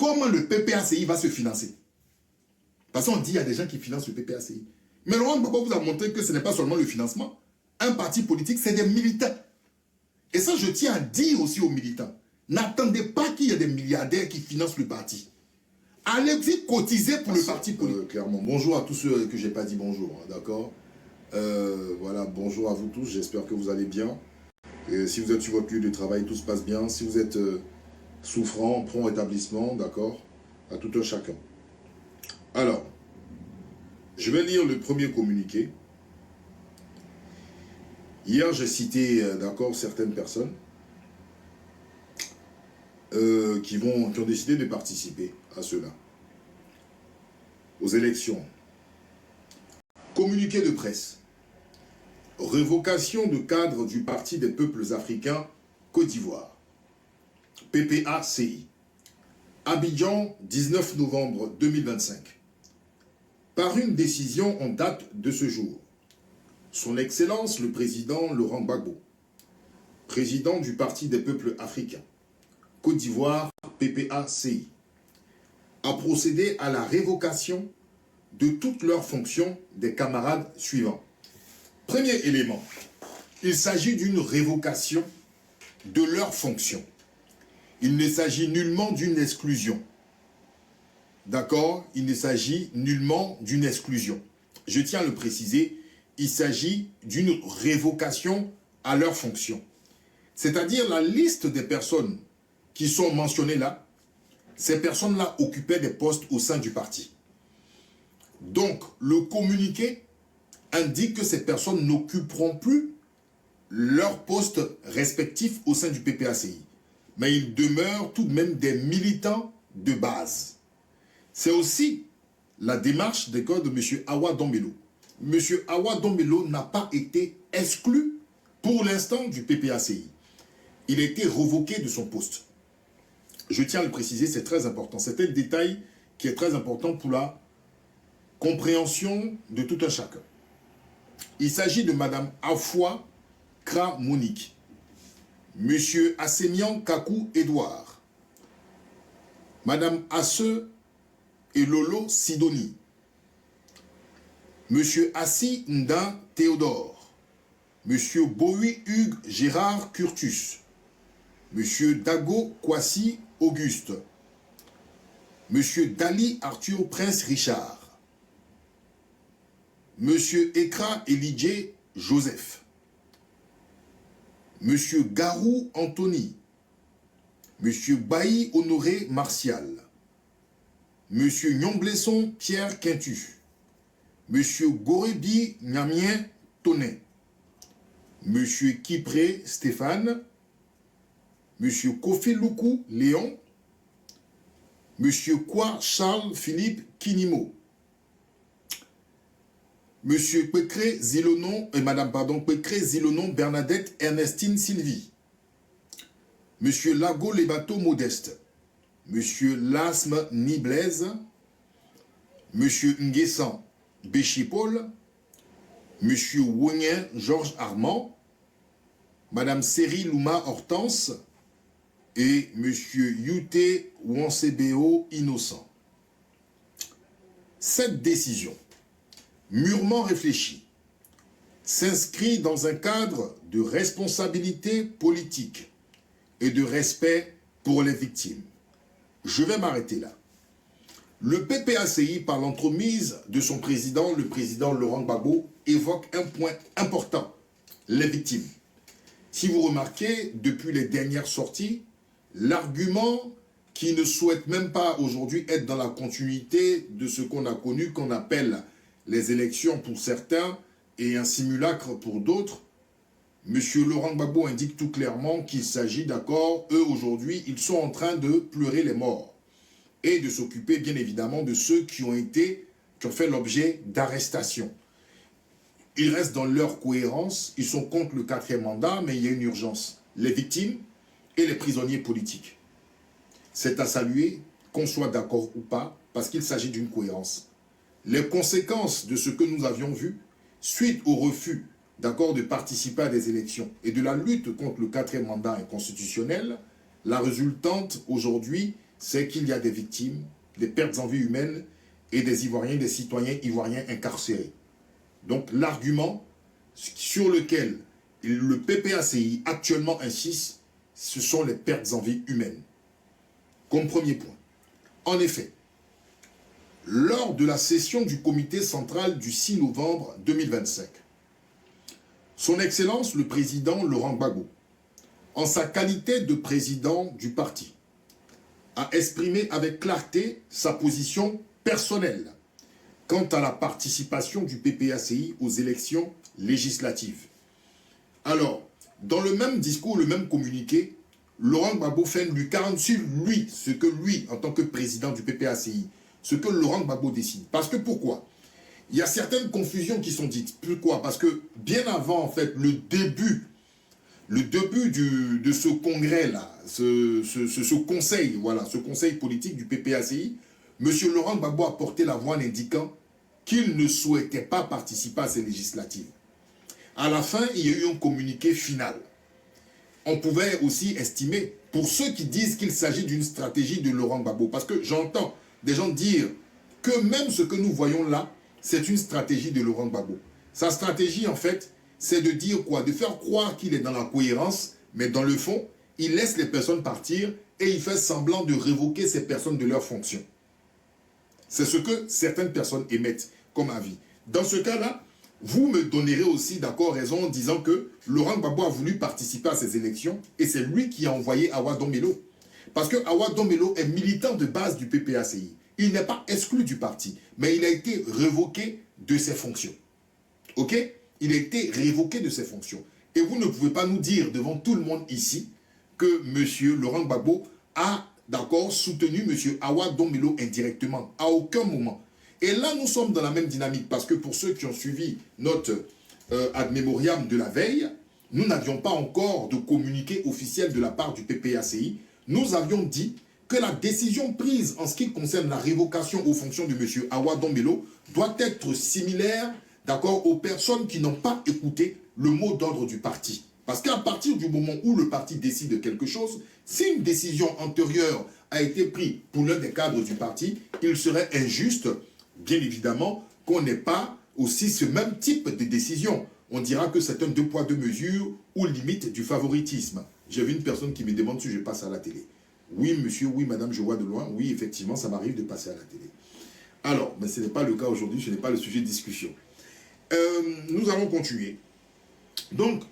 comment le PPACI va se financer? Parce qu'on dit qu'il y a des gens qui financent le PPACI. Mais Laurent Gbagbo vous a montré que ce n'est pas seulement le financement. Un parti politique, c'est des militants. Et ça, je tiens à dire aussi aux militants. N'attendez pas qu'il y ait des milliardaires qui financent le parti. Allez-y cotiser pour le parti politique. Clairement. Bonjour à tous ceux que je n'ai pas dit bonjour, hein, d'accord. Voilà, bonjour à vous tous, j'espère que vous allez bien. Et si vous êtes sur votre lieu de travail, tout se passe bien. Si vous êtes souffrant, prompt rétablissement, d'accord, à tout un chacun. Alors, je vais lire le premier communiqué. Hier, j'ai cité, d'accord, certaines personnes qui ont décidé de participer à cela, aux élections. Communiqué de presse. Révocation de cadre du Parti des peuples africains Côte d'Ivoire. PPACI. Abidjan, 19 novembre 2025. Par une décision en date de ce jour, Son Excellence le Président Laurent Gbagbo, président du Parti des peuples africains, Côte d'Ivoire, PPACI, a procédé à la révocation de toutes leurs fonctions des camarades suivants. Premier élément, il s'agit d'une révocation de leurs fonctions. Il ne s'agit nullement d'une exclusion. D'accord? Il ne s'agit nullement d'une exclusion. Je tiens à le préciser, il s'agit d'une révocation à leurs fonctions. C'est-à-dire la liste des personnes qui sont mentionnées là, ces personnes-là occupaient des postes au sein du parti. Donc, le communiqué indique que ces personnes n'occuperont plus leurs postes respectifs au sein du PPACI. Mais ils demeurent tout de même des militants de base. C'est aussi la démarche des cas de M. Awa Dombello. M. Awa Dombello n'a pas été exclu pour l'instant du PPACI. Il a été révoqué de son poste. Je tiens à le préciser, c'est très important. C'est un détail qui est très important pour la compréhension de tout un chacun. Il s'agit de Mme Afua Kra Monique, M. Assemian Kakou Edouard, Mme Asse et Lolo Sidoni, M. Assi Nda Théodore, M. Boui Hugues Gérard Curtus, M. Dago Kwasi Auguste, M. Dali Arthur Prince Richard, M. Ekra Elijé Joseph, M. Garou Anthony, M. Bailly Honoré Martial, M. Nyomblesson Pierre Quintu, M. Gorebi Nyamien Tonet, M. Kipré Stéphane, M. Kofi Luku Léon, M. Kwa Charles Philippe Kinimo, M. Pécré Zilonon et Mme Pécré Zilonon Bernadette Ernestine Sylvie, M. Lago Lebato Modeste, M. Lasme Niblaise, M. Nguessan Béchipol, M. Wonien Georges Armand, Mme Séri Louma Hortense et M. Yute Wansebeo Innocent. Cette décision, mûrement réfléchie, s'inscrit dans un cadre de responsabilité politique et de respect pour les victimes. Je vais m'arrêter là. Le PPACI, par l'entremise de son président, le président Laurent Gbagbo, évoque un point important, les victimes. Si vous remarquez, depuis les dernières sorties, l'argument qui ne souhaite même pas aujourd'hui être dans la continuité de ce qu'on a connu, qu'on appelle les élections pour certains et un simulacre pour d'autres, M. Laurent Gbagbo indique tout clairement qu'il s'agit d'accord, eux aujourd'hui, ils sont en train de pleurer les morts et de s'occuper bien évidemment de ceux qui ont fait l'objet d'arrestations. Ils restent dans leur cohérence, ils sont contre le 4e mandat, mais il y a une urgence. Les victimes et les prisonniers politiques. C'est à saluer, qu'on soit d'accord ou pas, parce qu'il s'agit d'une cohérence. Les conséquences de ce que nous avions vu, suite au refus de participer à des élections et de la lutte contre le 4e mandat inconstitutionnel, la résultante aujourd'hui, c'est qu'il y a des victimes, des pertes en vie humaine et des Ivoiriens, des citoyens ivoiriens incarcérés. Donc l'argument sur lequel le PPACI actuellement insiste, ce sont les pertes en vie humaine. Comme premier point. En effet, lors de la session du comité central du 6 novembre 2025, Son Excellence le président Laurent Gbagbo, en sa qualité de président du parti, a exprimé avec clarté sa position personnelle quant à la participation du PPACI aux élections législatives. Alors, dans le même discours, le même communiqué, Laurent Gbagbo fait lui 40 sur lui, ce que lui, en tant que président du PPACI, ce que Laurent Gbagbo décide. Parce que pourquoi? Il y a certaines confusions qui sont dites. Pourquoi? Parce que bien avant, en fait, le début de ce congrès-là, ce conseil, voilà, ce conseil politique du PPACI, M. Laurent Gbagbo a porté la voix en indiquant qu'il ne souhaitait pas participer à ces législatives. À la fin, il y a eu un communiqué final. On pouvait aussi estimer, pour ceux qui disent qu'il s'agit d'une stratégie de Laurent Gbagbo, parce que j'entends des gens dire que même ce que nous voyons là, c'est une stratégie de Laurent Gbagbo. Sa stratégie, en fait, c'est de dire quoi? De faire croire qu'il est dans la cohérence, mais dans le fond, il laisse les personnes partir et il fait semblant de révoquer ces personnes de leurs fonctions. C'est ce que certaines personnes émettent comme avis. Dans ce cas-là, vous me donnerez aussi d'accord raison en disant que Laurent Gbagbo a voulu participer à ces élections et c'est lui qui a envoyé Awa Dombello. Parce que Awa Dombello est militant de base du PPACI. Il n'est pas exclu du parti, mais il a été révoqué de ses fonctions. Ok? Il a été révoqué de ses fonctions. Et vous ne pouvez pas nous dire devant tout le monde ici que M. Laurent Gbagbo a, d'accord, soutenu M. Awa Dombello indirectement. À aucun moment. Et là, nous sommes dans la même dynamique parce que pour ceux qui ont suivi notre ad memoriam de la veille, nous n'avions pas encore de communiqué officiel de la part du PPACI. Nous avions dit que la décision prise en ce qui concerne la révocation aux fonctions de M. Awa Dombello doit être similaire, d'accord, aux personnes qui n'ont pas écouté le mot d'ordre du parti. Parce qu'à partir du moment où le parti décide de quelque chose, si une décision antérieure a été prise pour l'un des cadres du parti, il serait injuste, bien évidemment, qu'on n'ait pas aussi ce même type de décision. On dira que c'est un deux poids, deux mesures ou limite du favoritisme. J'ai vu une personne qui me demande si je passe à la télé. Oui, monsieur, oui, madame, je vois de loin. Oui, effectivement, ça m'arrive de passer à la télé. Alors, mais ce n'est pas le cas aujourd'hui, ce n'est pas le sujet de discussion. Nous allons continuer. Donc,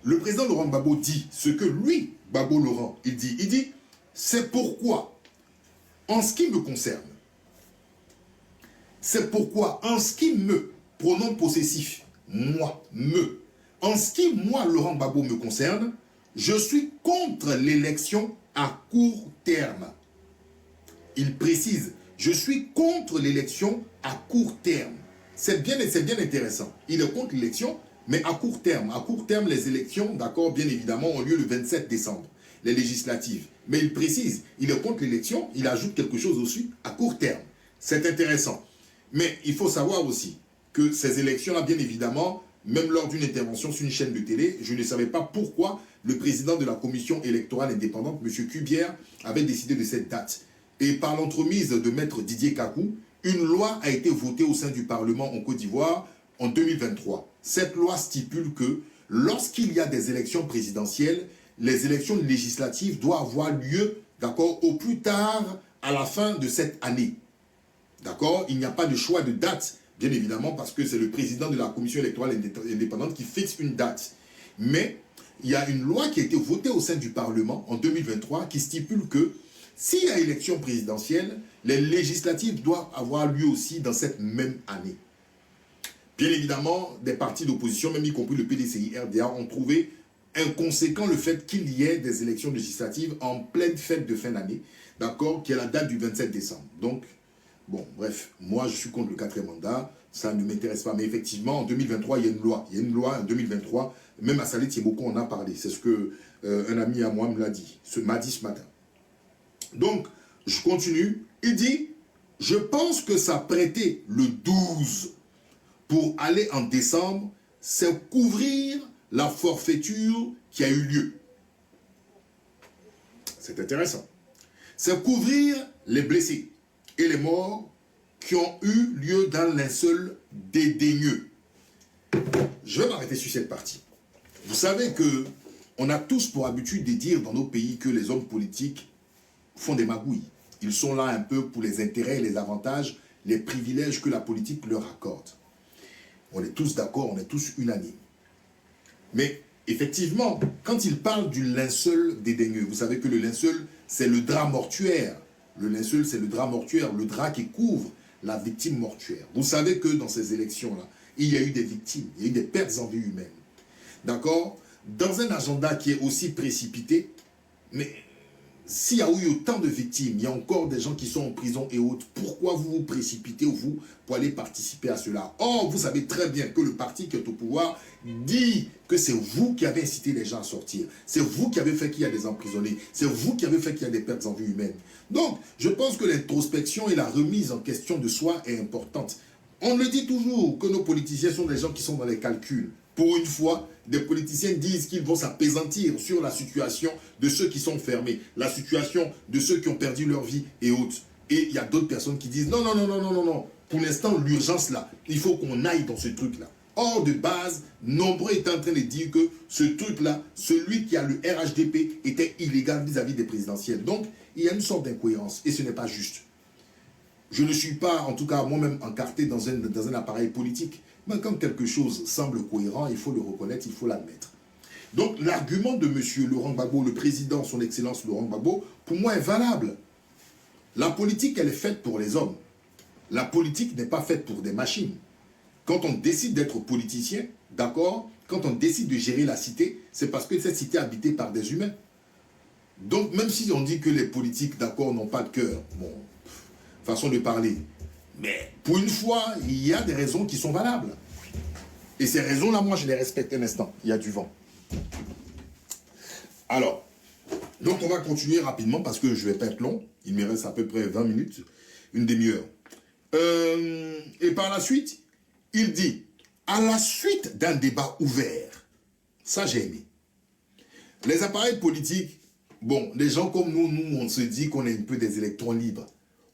le président Laurent Gbagbo dit ce que lui, Gbagbo Laurent, il dit, c'est pourquoi, en ce qui me concerne, c'est pourquoi, en ce qui me, pronom possessif, moi, me, en ce qui, moi, Laurent Gbagbo me concerne, je suis contre l'élection à court terme. Il précise, je suis contre l'élection à court terme. C'est bien intéressant. Il est contre l'élection, mais à court terme. À court terme, les élections, d'accord, bien évidemment, ont lieu le 27 décembre, les législatives. Mais il précise, il est contre l'élection, il ajoute quelque chose aussi à court terme. C'est intéressant. Mais il faut savoir aussi que ces élections-là, bien évidemment, même lors d'une intervention sur une chaîne de télé, je ne savais pas pourquoi le président de la commission électorale indépendante, M. Cubière, avait décidé de cette date. Et par l'entremise de maître Didier Kakou, une loi a été votée au sein du Parlement en Côte d'Ivoire en 2023. Cette loi stipule que lorsqu'il y a des élections présidentielles, les élections législatives doivent avoir lieu, d'accord, au plus tard à la fin de cette année. D'accord? Il n'y a pas de choix de date, bien évidemment, parce que c'est le président de la commission électorale indépendante qui fixe une date. Mais il y a une loi qui a été votée au sein du Parlement en 2023 qui stipule que s'il y a élection présidentielle, les législatives doivent avoir lieu aussi dans cette même année. Bien évidemment, des partis d'opposition, même y compris le PDCI, RDA, ont trouvé inconséquent le fait qu'il y ait des élections législatives en pleine fête de fin d'année, d'accord, qui est la date du 27 décembre. Donc, bon, bref, moi je suis contre le 4e mandat, ça ne m'intéresse pas. Mais effectivement, en 2023, il y a une loi. Il y a une loi en 2023, même à Salé Tiemoko, on en a parlé. C'est ce que un ami à moi me l'a dit, ce matin. Donc, je continue. Il dit, je pense que ça prêtait le 12 pour aller en décembre, c'est couvrir la forfaiture qui a eu lieu. C'est intéressant. c'est couvrir les blessés et les morts qui ont eu lieu dans le linceul dédaigneux. Je vais m'arrêter sur cette partie. Vous savez que on a tous pour habitude de dire dans nos pays que les hommes politiques font des magouilles. Ils sont là un peu pour les intérêts et les avantages, les privilèges que la politique leur accorde. On est tous d'accord, on est tous unanimes. Mais effectivement, quand ils parlent du linceul dédaigneux, vous savez que le linceul, c'est le drap mortuaire. Le linceul, c'est le drap mortuaire, le drap qui couvre la victime mortuaire. Vous savez que dans ces élections-là, il y a eu des victimes, il y a eu des pertes en vie humaine. D'accord? Dans un agenda qui est aussi précipité, mais s'il y a eu autant de victimes, il y a encore des gens qui sont en prison et autres, pourquoi vous vous précipitez, vous, pour aller participer à cela? Or, vous savez très bien que le parti qui est au pouvoir dit que c'est vous qui avez incité les gens à sortir. C'est vous qui avez fait qu'il y a des emprisonnés. C'est vous qui avez fait qu'il y a des pertes en vie humaine. Donc, je pense que l'introspection et la remise en question de soi est importante. On le dit toujours que nos politiciens sont des gens qui sont dans les calculs. Pour une fois, des politiciens disent qu'ils vont s'appesantir sur la situation de ceux qui sont fermés, la situation de ceux qui ont perdu leur vie et autres. Et il y a d'autres personnes qui disent non, non, non, non, non, non, non. Pour l'instant, l'urgence là, il faut qu'on aille dans ce truc-là. Or, de base, nombreux étaient en train de dire que ce truc-là, celui qui a le RHDP, était illégal vis-à-vis des présidentielles. Donc, il y a une sorte d'incohérence et ce n'est pas juste. Je ne suis pas, en tout cas, moi-même encarté dans un appareil politique. Mais quand quelque chose semble cohérent, il faut le reconnaître, il faut l'admettre. Donc, l'argument de M. Laurent Gbagbo, le président, son excellence Laurent Gbagbo, pour moi est valable. La politique, elle est faite pour les hommes. La politique n'est pas faite pour des machines. Quand on décide d'être politicien, d'accord, quand on décide de gérer la cité, c'est parce que cette cité est habitée par des humains. Donc, même si on dit que les politiques, d'accord, n'ont pas de cœur, bon, façon de parler, mais pour une fois, il y a des raisons qui sont valables. Et ces raisons-là, moi, je les respecte un instant. Il y a du vent. Alors, donc on va continuer rapidement parce que je ne vais pas être long. Il me reste à peu près 20 minutes, une demi-heure. Et par la suite, il dit, à la suite d'un débat ouvert, ça j'ai aimé. Les appareils politiques, bon, les gens comme nous, on se dit qu'on est un peu des électrons libres.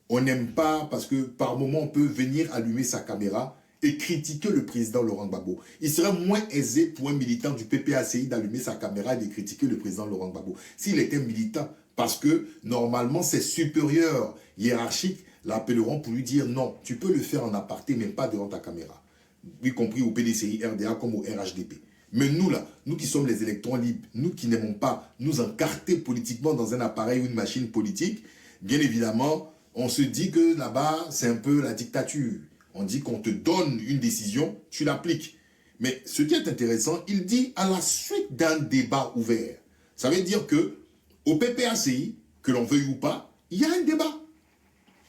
On n'aime pas parce que par moment, on peut venir allumer sa caméra et critiquer le président Laurent Gbagbo. Il serait moins aisé pour un militant du PPACI d'allumer sa caméra et de critiquer le président Laurent Gbagbo. S'il était militant, parce que normalement, ses supérieurs hiérarchiques l'appelleront pour lui dire non, tu peux le faire en aparté, mais pas devant ta caméra. Y compris au PDCI, RDA comme au RHDP. Mais nous là, nous qui sommes les électrons libres, nous qui n'aimons pas nous encarter politiquement dans un appareil ou une machine politique, bien évidemment, on se dit que là-bas, c'est un peu la dictature. On dit qu'on te donne une décision, tu l'appliques. Mais ce qui est intéressant, il dit à la suite d'un débat ouvert. Ça veut dire que au PPACI, que l'on veuille ou pas, il y a un débat.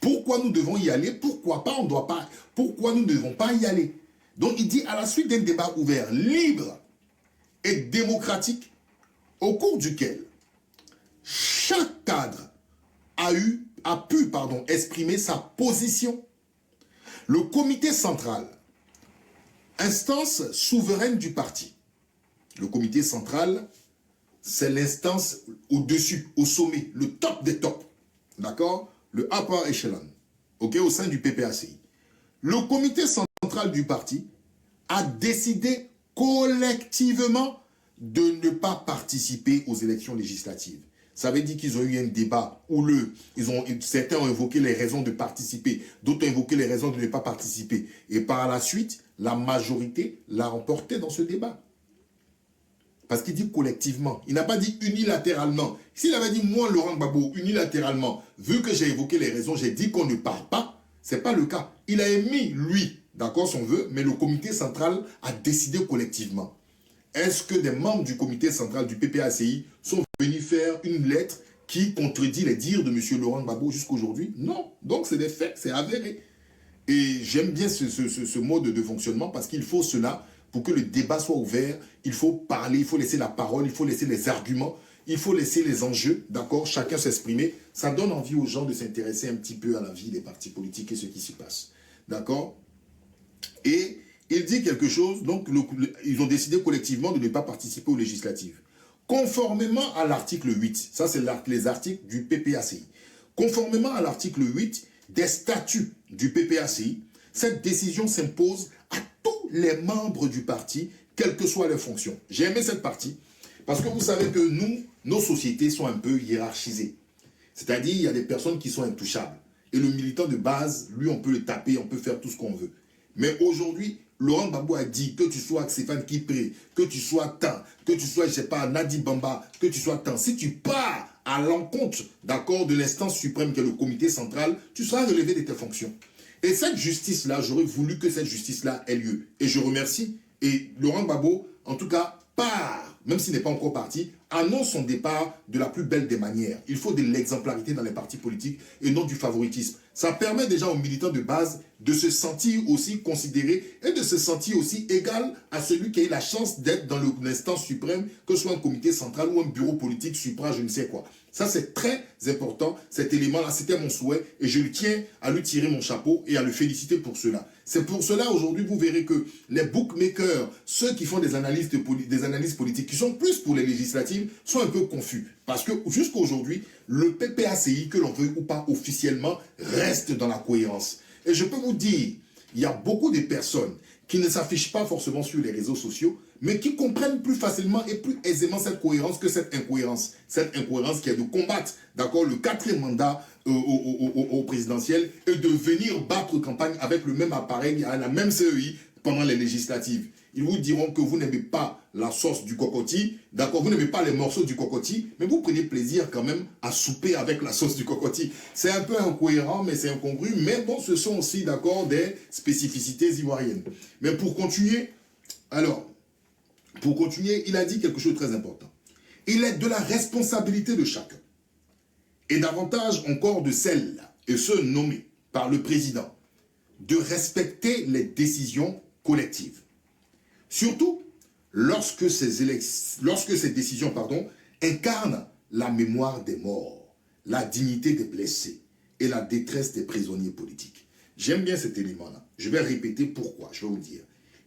Pourquoi nous devons y aller? Pourquoi pas? On doit pas. Pourquoi nous ne devons pas y aller? Donc il dit à la suite d'un débat ouvert, libre et démocratique, au cours duquel chaque cadre a pu exprimer sa position. Le comité central, instance souveraine du parti. Le comité central, c'est l'instance au-dessus, au sommet, le top des tops. D'accord? Le upper echelon, ok, au sein du PPACI. Le comité central du parti a décidé collectivement de ne pas participer aux élections législatives. Ça veut dire qu'ils ont eu un débat où certains ont évoqué les raisons de participer, d'autres ont évoqué les raisons de ne pas participer. Et par la suite, la majorité l'a remporté dans ce débat. Parce qu'il dit collectivement. Il n'a pas dit unilatéralement. S'il avait dit, moi, Laurent Gbagbo, unilatéralement, vu que j'ai évoqué les raisons, j'ai dit qu'on ne part pas, ce n'est pas le cas. Il a émis, lui, d'accord, son vœu, mais le comité central a décidé collectivement. Est-ce que des membres du comité central du PPACI sont venus faire une lettre qui contredit les dires de M. Laurent Gbagbo jusqu'aujourd'hui? Non. Donc, c'est des faits, c'est avéré. Et j'aime bien ce mode de fonctionnement parce qu'il faut cela pour que le débat soit ouvert. Il faut parler, il faut laisser la parole, il faut laisser les arguments, il faut laisser les enjeux, d'accord, chacun s'exprimer. Ça donne envie aux gens de s'intéresser un petit peu à la vie des partis politiques et ce qui s'y passe. D'accord? Et il dit quelque chose, donc ils ont décidé collectivement de ne pas participer aux législatives. Conformément à l'article 8, ça c'est les articles du PPACI, Conformément à l'article 8 des statuts du PPACI, cette décision s'impose à tous les membres du parti, quelles que soient leurs fonctions. J'ai aimé cette partie parce que vous savez que nous, nos sociétés sont un peu hiérarchisées. C'est-à-dire, il y a des personnes qui sont intouchables. Et le militant de base, lui, on peut le taper, on peut faire tout ce qu'on veut. Mais aujourd'hui, Laurent Gbagbo a dit que tu sois Stéphane Kipré, que tu sois Tan, que tu sois, je sais pas, Nadi Bamba, que tu sois Tan. Si tu pars à l'encontre, d'accord, de l'instance suprême qui est le comité central, tu seras relevé de tes fonctions. Et cette justice-là, j'aurais voulu que cette justice-là ait lieu. Et je remercie. Et Laurent Gbagbo, en tout cas, part, même s'il n'est pas encore parti, annonce son départ de la plus belle des manières. Il faut de l'exemplarité dans les partis politiques et non du favoritisme. Ça permet déjà aux militants de base de se sentir aussi considérés et de se sentir aussi égal à celui qui a eu la chance d'être dans l'instance suprême, que ce soit un comité central ou un bureau politique supra, je ne sais quoi. Ça, c'est très important, cet élément-là, c'était mon souhait et je tiens à lui tirer mon chapeau et à le féliciter pour cela. C'est pour cela, aujourd'hui, vous verrez que les bookmakers, ceux qui font des analyses politiques, qui sont plus pour les législatives, sont un peu confus. Parce que jusqu'à aujourd'hui, le PPACI, que l'on veuille ou pas officiellement, reste dans la cohérence. Et je peux vous dire, il y a beaucoup de personnes qui ne s'affichent pas forcément sur les réseaux sociaux, mais qui comprennent plus facilement et plus aisément cette cohérence que cette incohérence. Cette incohérence qui est de combattre, d'accord, le 4e mandat au présidentiel et de venir battre campagne avec le même appareil, à la même CEI pendant les législatives. Ils vous diront que vous n'aimez pas la sauce du cocotier, d'accord, vous n'aimez pas les morceaux du cocotier, mais vous prenez plaisir quand même à souper avec la sauce du cocotier. C'est un peu incohérent, mais c'est incongru, mais bon, ce sont aussi, d'accord, des spécificités ivoiriennes. Mais pour continuer, alors, il a dit quelque chose de très important. Il est de la responsabilité de chacun, et davantage encore de celle, et ceux nommés par le président, de respecter les décisions collectives. Surtout lorsque ces décisions incarnent la mémoire des morts, la dignité des blessés et la détresse des prisonniers politiques. J'aime bien cet élément-là. Je vais répéter pourquoi, je vais vous dire.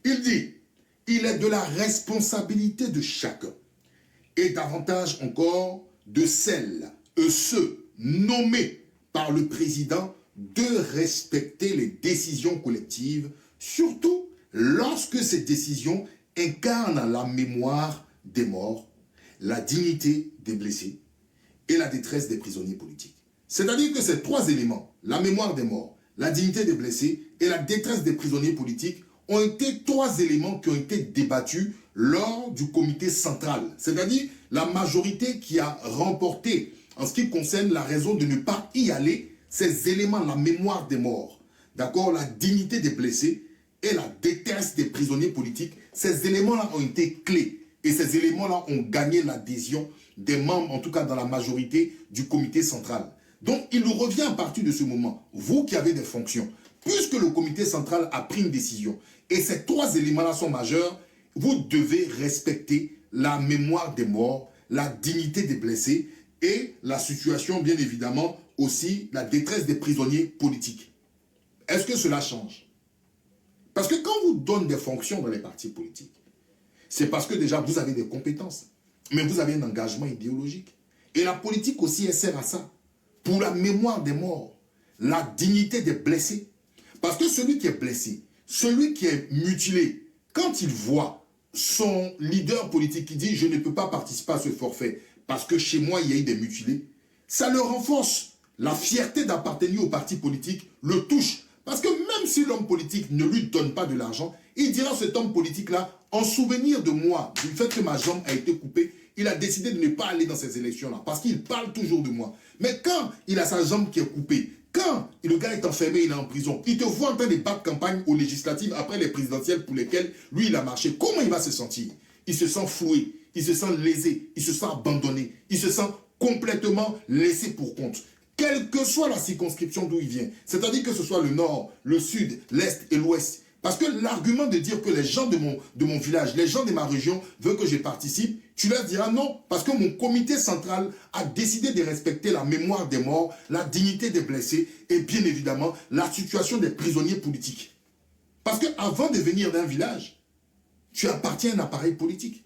Il dit, il est de la responsabilité de chacun, et davantage encore de celles et ceux nommés par le président de respecter les décisions collectives, surtout lorsque ces décisions incarnent la mémoire des morts, la dignité des blessés et la détresse des prisonniers politiques. C'est-à-dire que ces trois éléments, la mémoire des morts, la dignité des blessés et la détresse des prisonniers politiques, ont été trois éléments qui ont été débattus lors du comité central. C'est-à-dire la majorité qui a remporté en ce qui concerne la raison de ne pas y aller, ces éléments, la mémoire des morts, d'accord, la dignité des blessés et la détresse des prisonniers politiques, ces éléments-là ont été clés. Et ces éléments-là ont gagné l'adhésion des membres, en tout cas dans la majorité du comité central. Donc, il nous revient à partir de ce moment, vous qui avez des fonctions, puisque le comité central a pris une décision, et ces trois éléments-là sont majeurs, vous devez respecter la mémoire des morts, la dignité des blessés, et la situation, bien évidemment, aussi la détresse des prisonniers politiques. Est-ce que cela change? Parce que quand vous donnez des fonctions dans les partis politiques, c'est parce que déjà vous avez des compétences, mais vous avez un engagement idéologique. Et la politique aussi, elle sert à ça. Pour la mémoire des morts, la dignité des blessés. Parce que celui qui est blessé, celui qui est mutilé, quand il voit son leader politique qui dit « je ne peux pas participer à ce forfait parce que chez moi il y a eu des mutilés », ça le renforce. La fierté d'appartenir au parti politique le touche. Parce que même si l'homme politique ne lui donne pas de l'argent, il dira à cet homme politique-là, en souvenir de moi, du fait que ma jambe a été coupée, il a décidé de ne pas aller dans ces élections-là, parce qu'il parle toujours de moi. Mais quand il a sa jambe qui est coupée, quand le gars est enfermé, il est en prison, il te voit en train de battre campagne aux législatives après les présidentielles pour lesquelles lui il a marché, comment il va se sentir? Il se sent floué, il se sent lésé, il se sent abandonné, il se sent complètement laissé pour compte. Quelle que soit la circonscription d'où il vient, c'est-à-dire que ce soit le nord, le sud, l'est et l'ouest. Parce que l'argument de dire que les gens de mon village, les gens de ma région veulent que je participe, tu leur diras non, parce que mon comité central a décidé de respecter la mémoire des morts, la dignité des blessés et bien évidemment la situation des prisonniers politiques. Parce qu'avant de venir d'un village, tu appartiens à un appareil politique.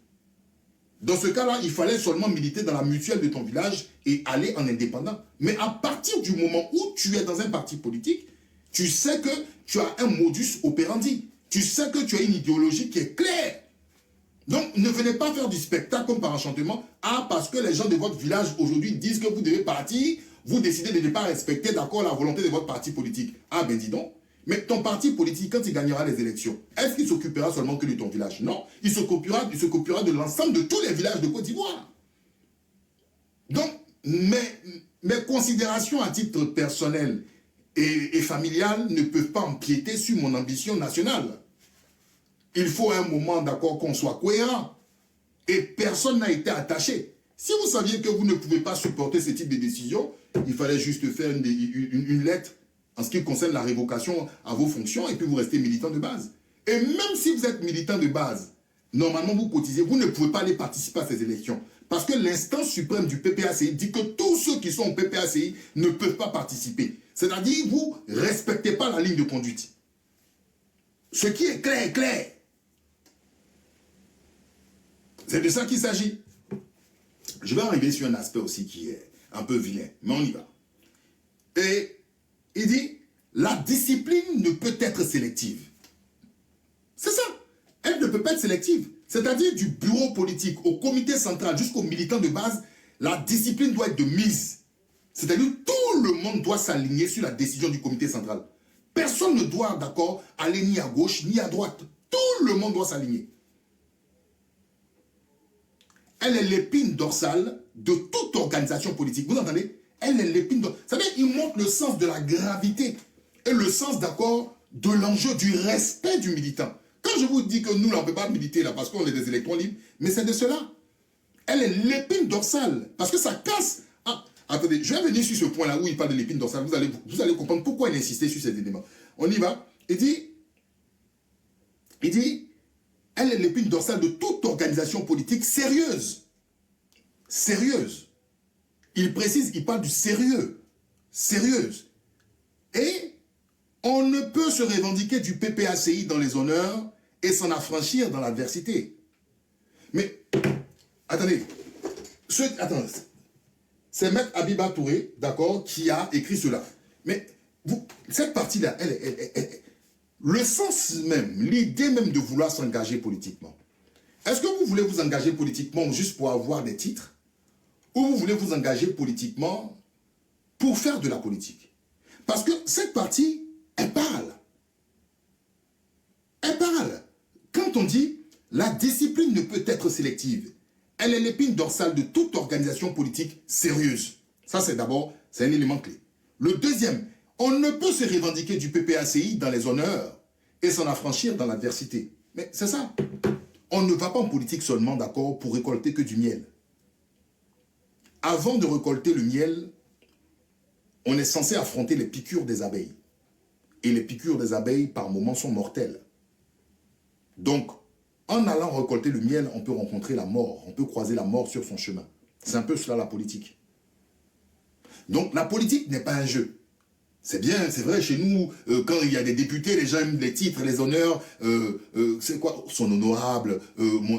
Dans ce cas-là, il fallait seulement militer dans la mutuelle de ton village et aller en indépendant. Mais à partir du moment où tu es dans un parti politique, tu sais que tu as un modus operandi. Tu sais que tu as une idéologie qui est claire. Donc, ne venez pas faire du spectacle comme par enchantement. Ah, parce que les gens de votre village aujourd'hui disent que vous devez partir, vous décidez de ne pas respecter d'accord la volonté de votre parti politique. Ah, ben dis donc. Mais ton parti politique, quand il gagnera les élections, est-ce qu'il s'occupera seulement que de ton village? Non, il s'occupera de l'ensemble de tous les villages de Côte d'Ivoire. Donc, mes considérations à titre personnel et familial ne peuvent pas empiéter sur mon ambition nationale. Il faut à un moment, d'accord, qu'on soit cohérent. Et personne n'a été attaché. Si vous saviez que vous ne pouvez pas supporter ce type de décision, il fallait juste faire une lettre en ce qui concerne la révocation à vos fonctions et puis vous restez militant de base. Et même si vous êtes militant de base, normalement vous cotisez, vous ne pouvez pas aller participer à ces élections. Parce que l'instance suprême du PPACI dit que tous ceux qui sont au PPACI ne peuvent pas participer. C'est-à-dire vous ne respectez pas la ligne de conduite. Ce qui est clair est clair. C'est de ça qu'il s'agit. Je vais arriver sur un aspect aussi qui est un peu vilain, mais on y va. Et il dit, la discipline ne peut être sélective. C'est ça. Elle ne peut pas être sélective. C'est-à-dire du bureau politique au comité central jusqu'aux militants de base, la discipline doit être de mise. C'est-à-dire tout le monde doit s'aligner sur la décision du comité central. Personne ne doit, d'accord, aller ni à gauche ni à droite. Tout le monde doit s'aligner. Elle est l'épine dorsale de toute organisation politique. Vous entendez? Elle est l'épine dorsale. Vous savez, il montre le sens de la gravité et le sens, d'accord, de l'enjeu, du respect du militant. Quand je vous dis que nous, là, on ne peut pas militer là parce qu'on est des électrons libres, mais c'est de cela. Elle est l'épine dorsale parce que ça casse. Ah, attendez, je vais venir sur ce point-là où il parle de l'épine dorsale. Vous allez comprendre pourquoi il insistait sur cet élément. On y va. Il dit, elle est l'épine dorsale de toute organisation politique sérieuse. Sérieuse. Il précise, il parle du sérieux. Sérieuse. Et on ne peut se revendiquer du PPACI dans les honneurs et s'en affranchir dans l'adversité. Mais, attendez. C'est Maître Abiba Touré, d'accord, qui a écrit cela. Mais cette partie-là, le sens même, l'idée même de vouloir s'engager politiquement. Est-ce que vous voulez vous engager politiquement juste pour avoir des titres? Ou vous voulez vous engager politiquement pour faire de la politique? Parce que cette partie, elle parle. Elle parle. Quand on dit la discipline ne peut être sélective, elle est l'épine dorsale de toute organisation politique sérieuse. Ça, c'est d'abord, c'est un élément clé. Le deuxième, on ne peut se revendiquer du PPACI dans les honneurs et s'en affranchir dans l'adversité. Mais c'est ça. On ne va pas en politique seulement, d'accord, pour récolter que du miel. Avant de récolter le miel, on est censé affronter les piqûres des abeilles. Et les piqûres des abeilles, par moments, sont mortelles. Donc, en allant récolter le miel, on peut rencontrer la mort. On peut croiser la mort sur son chemin. C'est un peu cela la politique. Donc, la politique n'est pas un jeu. C'est bien, c'est vrai, chez nous, quand il y a des députés, les gens aiment les titres, les honneurs, c'est quoi? Son honorable,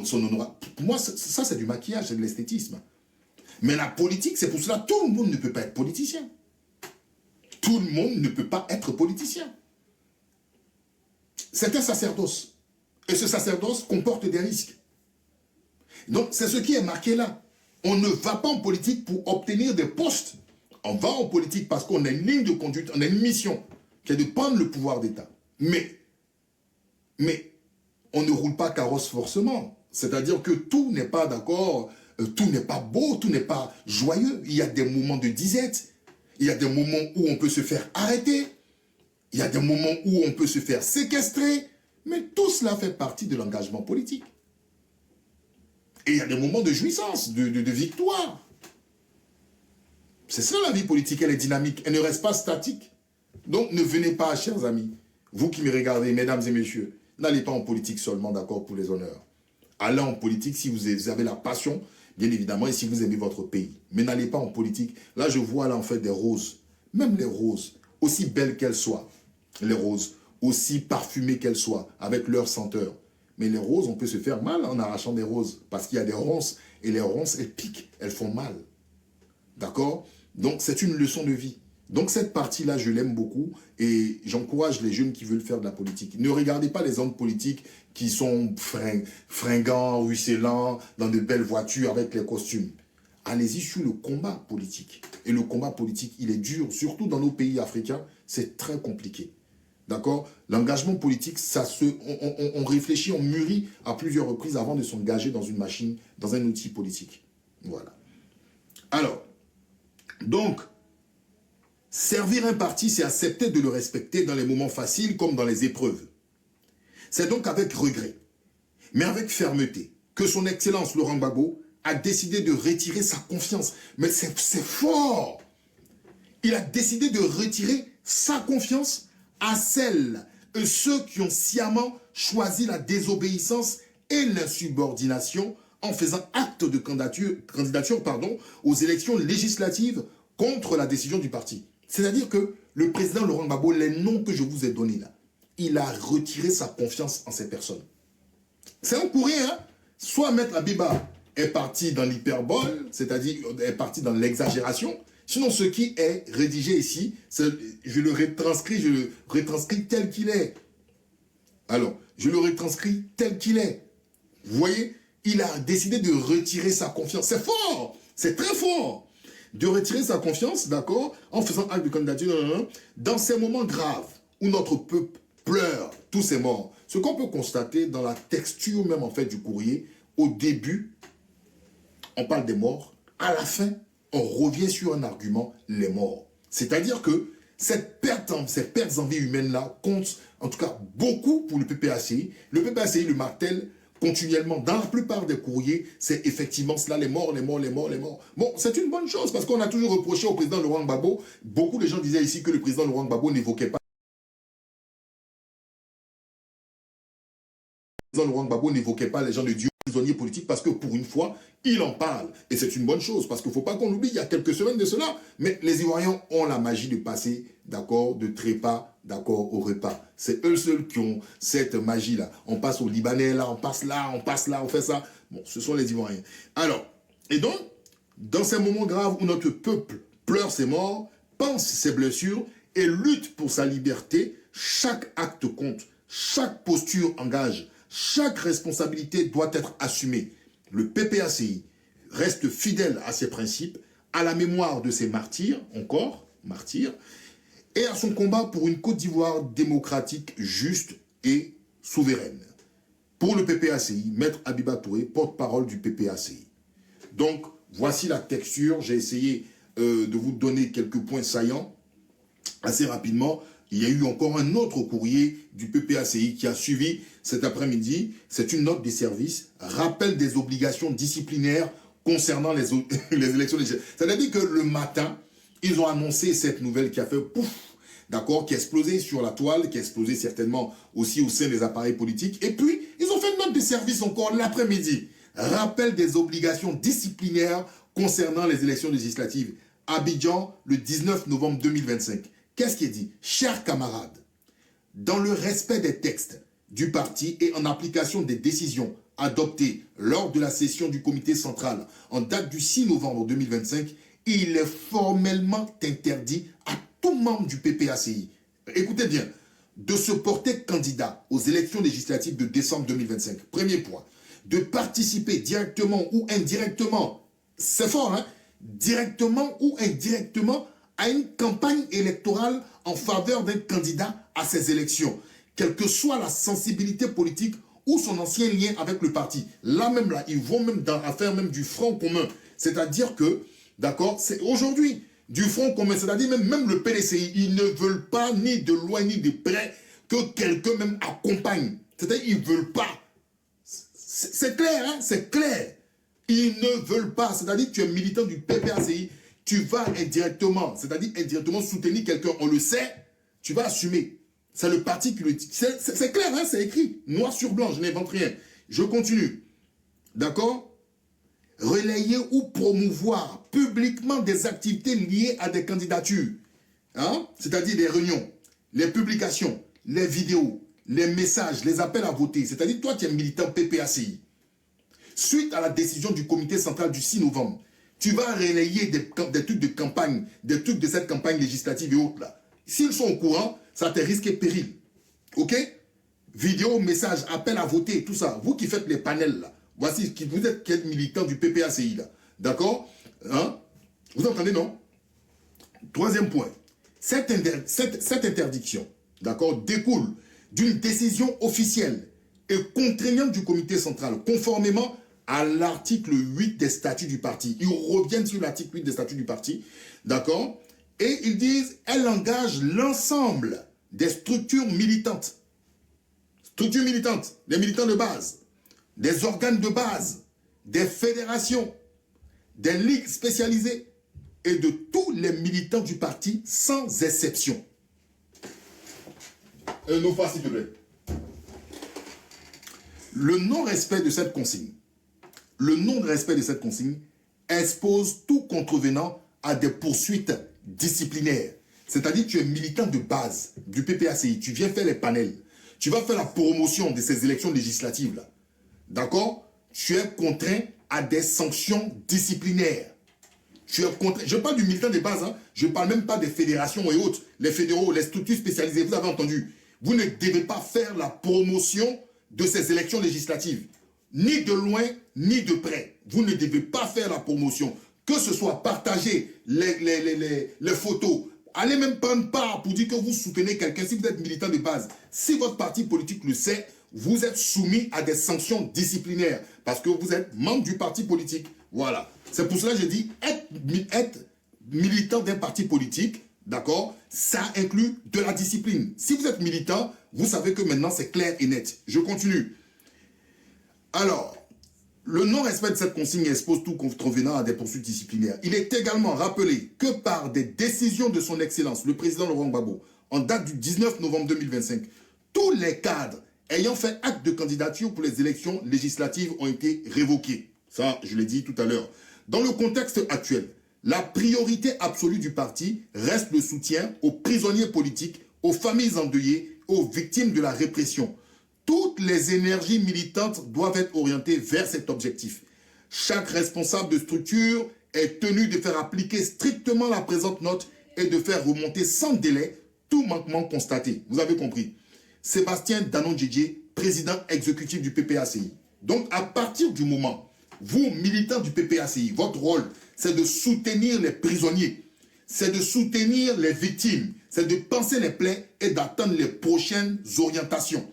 son honorable. Pour moi, ça, c'est du maquillage, c'est de l'esthétisme. Mais la politique, c'est pour cela, tout le monde ne peut pas être politicien. Tout le monde ne peut pas être politicien. C'est un sacerdoce. Et ce sacerdoce comporte des risques. Donc, c'est ce qui est marqué là. On ne va pas en politique pour obtenir des postes. On va en politique parce qu'on a une ligne de conduite, on a une mission qui est de prendre le pouvoir d'État. Mais on ne roule pas carrosse forcément. C'est-à-dire que tout n'est pas d'accord, tout n'est pas beau, tout n'est pas joyeux. Il y a des moments de disette, il y a des moments où on peut se faire arrêter, il y a des moments où on peut se faire séquestrer, mais tout cela fait partie de l'engagement politique. Et il y a des moments de jouissance, de victoire. C'est ça la vie politique, elle est dynamique, elle ne reste pas statique. Donc ne venez pas, chers amis, vous qui me regardez, mesdames et messieurs, n'allez pas en politique seulement, d'accord, pour les honneurs. Allez en politique si vous avez la passion, bien évidemment, et si vous aimez votre pays. Mais n'allez pas en politique. Là, je vois là en fait des roses, même les roses, aussi belles qu'elles soient, les roses, aussi parfumées qu'elles soient, avec leur senteur. Mais les roses, on peut se faire mal en arrachant des roses, parce qu'il y a des ronces et les ronces, elles piquent, elles font mal. D'accord? Donc, c'est une leçon de vie. Donc, cette partie-là, je l'aime beaucoup et j'encourage les jeunes qui veulent faire de la politique. Ne regardez pas les hommes politiques qui sont fringants, ruisselants, dans de belles voitures avec les costumes. Allez-y sur le combat politique. Et le combat politique, il est dur, surtout dans nos pays africains, c'est très compliqué. D'accord? L'engagement politique, on réfléchit, on mûrit à plusieurs reprises avant de s'engager dans une machine, dans un outil politique. Voilà. Alors, donc, servir un parti, c'est accepter de le respecter dans les moments faciles comme dans les épreuves. C'est donc avec regret, mais avec fermeté, que son Excellence Laurent Gbagbo a décidé de retirer sa confiance. Mais c'est fort! Il a décidé de retirer sa confiance à celles et ceux qui ont sciemment choisi la désobéissance et l'insubordination en faisant acte de candidature aux élections législatives contre la décision du parti. C'est-à-dire que le président Laurent Gbagbo, les noms que je vous ai donnés là, il a retiré sa confiance en ces personnes. C'est un courrier, hein? Soit Maître Abiba est parti dans l'hyperbole, c'est-à-dire est parti dans l'exagération. Sinon, ce qui est rédigé ici, je le retranscris tel qu'il est. Alors, je le retranscris tel qu'il est. Vous voyez, il a décidé de retirer sa confiance. C'est fort, c'est très fort. De retirer sa confiance, d'accord, en faisant acte de candidature, dans ces moments graves où notre peuple pleure tous ces morts. Ce qu'on peut constater dans la texture même en fait du courrier, au début, on parle des morts, à la fin, on revient sur un argument, les morts. C'est-à-dire que ces pertes en vie humaine-là comptent en tout cas beaucoup pour le PPACI. Le PPACI le martèle continuellement. Dans la plupart des courriers, c'est effectivement cela, les morts, les morts, les morts, les morts. Bon, c'est une bonne chose parce qu'on a toujours reproché au président Laurent Gbagbo, beaucoup de gens disaient ici que le président Laurent Gbagbo n'évoquait pas. Le président Laurent Gbagbo n'évoquait pas les gens de Dieu, prisonniers politiques, parce que pour une fois, il en parle. Et c'est une bonne chose, parce qu'il ne faut pas qu'on l'oublie, il y a quelques semaines de cela. Mais les Ivoiriens ont la magie de passer, d'accord, de trépas, d'accord, au repas. C'est eux seuls qui ont cette magie-là. On passe au Libanais, là, on passe là, on fait ça. Bon, ce sont les Ivoiriens. Alors, et donc, dans ces moments graves où notre peuple pleure ses morts, pense ses blessures et lutte pour sa liberté, chaque acte compte, chaque posture engage. Chaque responsabilité doit être assumée. Le PPACI reste fidèle à ses principes, à la mémoire de ses martyrs, et à son combat pour une Côte d'Ivoire démocratique, juste et souveraine. Pour le PPACI, Maître Abiba Touré, porte-parole du PPACI. Donc, voici la texture. J'ai essayé de vous donner quelques points saillants assez rapidement. Il y a eu encore un autre courrier du PPACI qui a suivi cet après-midi. C'est une note des services, rappel des obligations disciplinaires concernant les élections législatives. C'est-à-dire que le matin, ils ont annoncé cette nouvelle qui a fait pouf, d'accord, qui a explosé sur la toile, qui a explosé certainement aussi au sein des appareils politiques. Et puis, ils ont fait une note des services encore l'après-midi. Rappel des obligations disciplinaires concernant les élections législatives. Abidjan, le 19 novembre 2025. Qu'est-ce qui est dit? Chers camarades, dans le respect des textes du parti et en application des décisions adoptées lors de la session du comité central en date du 6 novembre 2025, il est formellement interdit à tout membre du PPACI, écoutez bien, de se porter candidat aux élections législatives de décembre 2025. Premier point, de participer directement ou indirectement, c'est fort, hein, directement ou indirectement à une campagne électorale en faveur d'un candidat à ces élections, quelle que soit la sensibilité politique ou son ancien lien avec le parti. Là même, là, ils vont même dans l'affaire même du Front commun. C'est-à-dire que, d'accord, c'est aujourd'hui, du Front commun, c'est-à-dire même le PDCI, ils ne veulent pas ni de loin ni de près que quelqu'un même accompagne. C'est-à-dire ils ne veulent pas. C'est clair, hein, c'est clair. Ils ne veulent pas. C'est-à-dire que tu es militant du PPACI, tu vas indirectement, c'est-à-dire indirectement soutenir quelqu'un, on le sait, tu vas assumer. C'est le parti qui le dit. C'est clair, hein, c'est écrit, noir sur blanc, je n'invente rien. Je continue. D'accord? Relayer ou promouvoir publiquement des activités liées à des candidatures. Hein? C'est-à-dire des réunions, les publications, les vidéos, les messages, les appels à voter. C'est-à-dire toi, tu es militant PPACI. suite à la décision du comité central du 6 novembre, tu vas relayer des trucs de campagne, des trucs de cette campagne législative et autres là. S'ils sont au courant, ça te risque péril. Ok? Vidéo, message, appel à voter, tout ça. Vous qui faites les panels là, voici, vous êtes quel militant du PPACI là. D'accord? Hein? Vous entendez, non? Troisième point. Cette interdiction, d'accord, découle d'une décision officielle et contraignante du comité central, conformément à l'article 8 des statuts du parti. Ils reviennent sur l'article 8 des statuts du parti, d'accord? Et ils disent, elle engage l'ensemble des structures militantes. Structures militantes, des militants de base, des organes de base, des fédérations, des ligues spécialisées et de tous les militants du parti sans exception. Nofa, s'il te plaît. Le non-respect de cette consigne, expose tout contrevenant à des poursuites disciplinaires. C'est-à-dire que tu es militant de base du PPACI, tu viens faire les panels, tu vas faire la promotion de ces élections législatives là. D'accord? Tu es contraint à des sanctions disciplinaires. Tu es contraint. Je parle du militant de base, hein. Je ne parle même pas des fédérations et autres, les fédéraux, les structures spécialisées, vous avez entendu. Vous ne devez pas faire la promotion de ces élections législatives. Ni de loin, ni de près. Vous ne devez pas faire la promotion. Que ce soit partager les photos, allez même prendre part pour dire que vous soutenez quelqu'un si vous êtes militant de base. Si votre parti politique le sait, vous êtes soumis à des sanctions disciplinaires parce que vous êtes membre du parti politique. Voilà. C'est pour cela que je dis être militant d'un parti politique, d'accord, ça inclut de la discipline. Si vous êtes militant, vous savez que maintenant c'est clair et net. Je continue. Alors, le non-respect de cette consigne expose tout contrevenant à des poursuites disciplinaires. Il est également rappelé que par des décisions de son Excellence, le président Laurent Gbagbo, en date du 19 novembre 2025, tous les cadres ayant fait acte de candidature pour les élections législatives ont été révoqués. Ça, je l'ai dit tout à l'heure. Dans le contexte actuel, la priorité absolue du parti reste le soutien aux prisonniers politiques, aux familles endeuillées, aux victimes de la répression. Toutes les énergies militantes doivent être orientées vers cet objectif. Chaque responsable de structure est tenu de faire appliquer strictement la présente note et de faire remonter sans délai tout manquement constaté. Vous avez compris. Sébastien Danon-Djedje, président exécutif du PPACI. Donc, à partir du moment, vous, militants du PPACI, votre rôle, c'est de soutenir les prisonniers, c'est de soutenir les victimes, c'est de penser les plaies et d'attendre les prochaines orientations.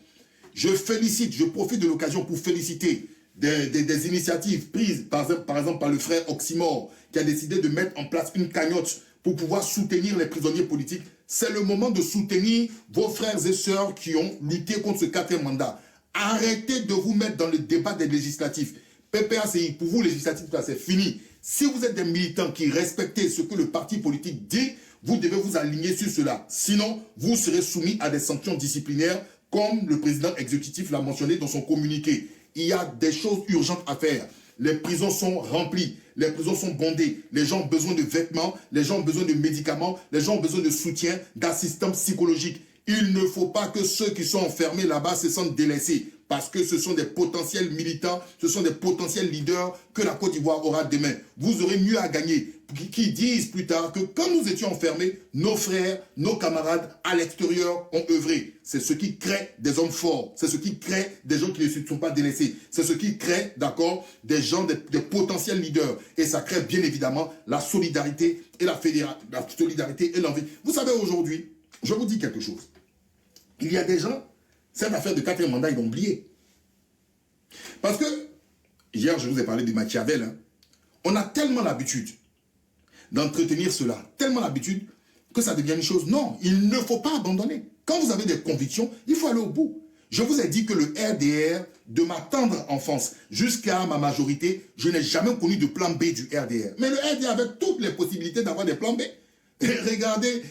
Je profite de l'occasion pour féliciter des initiatives prises, par exemple par le frère Oxymore, qui a décidé de mettre en place une cagnotte pour pouvoir soutenir les prisonniers politiques. C'est le moment de soutenir vos frères et sœurs qui ont lutté contre ce 4e mandat. Arrêtez de vous mettre dans le débat des législatifs. PPACI, pour vous, législatif, c'est fini. Si vous êtes des militants qui respectez ce que le parti politique dit, vous devez vous aligner sur cela. Sinon, vous serez soumis à des sanctions disciplinaires, comme le président exécutif l'a mentionné dans son communiqué. Il y a des choses urgentes à faire. Les prisons sont remplies, les prisons sont bondées, les gens ont besoin de vêtements, les gens ont besoin de médicaments, les gens ont besoin de soutien, d'assistance psychologique. Il ne faut pas que ceux qui sont enfermés là-bas se sentent délaissés, parce que ce sont des potentiels militants, ce sont des potentiels leaders que la Côte d'Ivoire aura demain. Vous aurez mieux à gagner. Qui disent plus tard que quand nous étions enfermés, nos frères, nos camarades à l'extérieur ont œuvré. C'est ce qui crée des hommes forts. C'est ce qui crée des gens qui ne se sont pas délaissés. C'est ce qui crée, d'accord, des gens, des potentiels leaders. Et ça crée bien évidemment la solidarité et la solidarité et l'envie. Vous savez, aujourd'hui, je vous dis quelque chose. Il y a des gens, cette affaire de 4e mandat, ils l'ont oublié. Parce que, hier, je vous ai parlé de Machiavel. Hein. On a tellement l'habitude d'entretenir cela, tellement l'habitude que ça devient une chose. Non, il ne faut pas abandonner. Quand vous avez des convictions, il faut aller au bout. Je vous ai dit que le RDR, de ma tendre enfance jusqu'à ma majorité, je n'ai jamais connu de plan B du RDR. Mais le RDR avait toutes les possibilités d'avoir des plans B. Et regardez,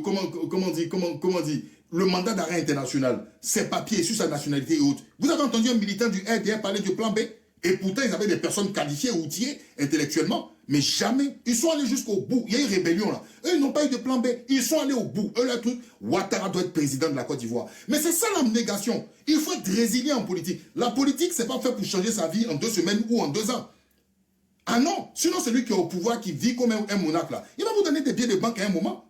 comment dit, le mandat d'arrêt international, ses papiers sur sa nationalité et autres. Vous avez entendu un militant du RDR parler du plan B? Et pourtant, ils avaient des personnes qualifiées, outillées intellectuellement. Mais jamais. Ils sont allés jusqu'au bout. Il y a une rébellion là. Eux, ils n'ont pas eu de plan B. Ils sont allés au bout. Eux, leur truc, Ouattara doit être président de la Côte d'Ivoire. Mais c'est ça l'abnégation. Il faut être résilient en politique. La politique, c'est pas fait pour changer sa vie en 2 semaines ou en 2 ans. Ah non. Sinon, celui qui est au pouvoir, qui vit comme un monarque là, il va vous donner des billets de banque à un moment.